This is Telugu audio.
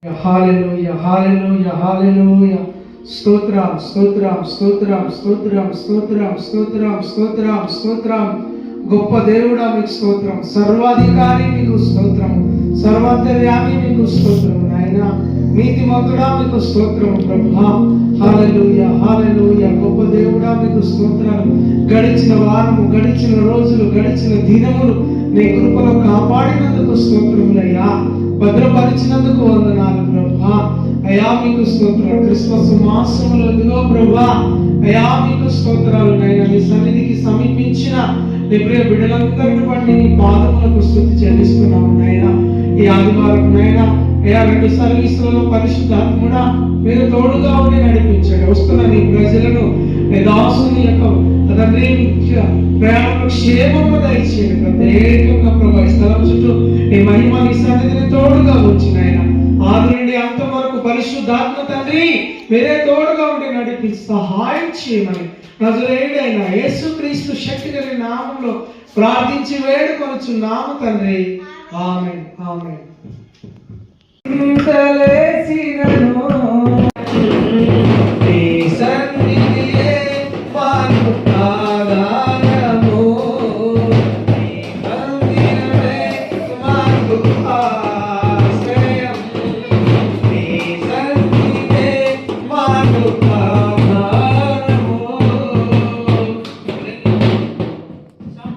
హల్లెలూయా హల్లెలూయా హల్లెలూయా. స్తోత్రం స్తోత్రం స్తోత్రం స్తోత్రం స్తోత్రం స్తోత్రం స్తోత్రం స్తోత్రం. గొప్ప దేవుడా మీకు స్తోత్రం, సర్వాధికారి మీకు స్తోత్రం, సర్వాంతర్యామి మీకు స్తోత్రం నాయనా, నీతిమంతుడా మీకు స్తోత్రం ప్రభువా. హల్లెలూయా హల్లెలూయా. గొప్ప దేవుడా మీకు స్తోత్రాలు. గడిచిన వారము, గడిచిన రోజులు, గడిచిన దినములు నీ కృపలో కాపాడినందుకు స్తోత్రములయ్యా, భద్రపరిచినందుకు వందనాలు ప్రభువా. అయ్యా మీకు స్తోత్రాలు. క్రిస్మస్ మాసములో ఇదిగో ప్రభువా అయ్యా మీకు స్తోత్రాలు నైనా. నీ సన్నిధికి సమీపించిన నీ ప్రియ బిడ్డలందరిని బట్టి నీ పాదములకు స్తుతి చెల్లిస్తున్నాము నైనా. ఈ ఆదివారం నైనా అయ్యా 2 సర్వీసులలో పరిశుద్ధాత్ముడా మీరు తోడుగా ఉండి నడిపించండి. వస్తున్న నీ ప్రజలను నీ దాసుని యొక్క తండ్రి ప్రయాణంలో క్షేమము దయచేయండి. ప్రత్యేకంగా ప్రభు ఈ స్థలం చుట్టూ నీ మహిమ నీ సన్నిధిని తోడుగా వచ్చిన ఆయన ఆది నుండి అంతం వరకు పరిశుద్ధాత్మ తండ్రి మీరే తోడుగా ఉండి నడిపించి సహాయం చేయమని నజరేయుడైన యేసుక్రీస్తు శక్తి కలిగిన నామంలో ప్రార్థించి వేడుకొనుచున్నాము తండ్రి. ఆమేన్ ఆమేన్.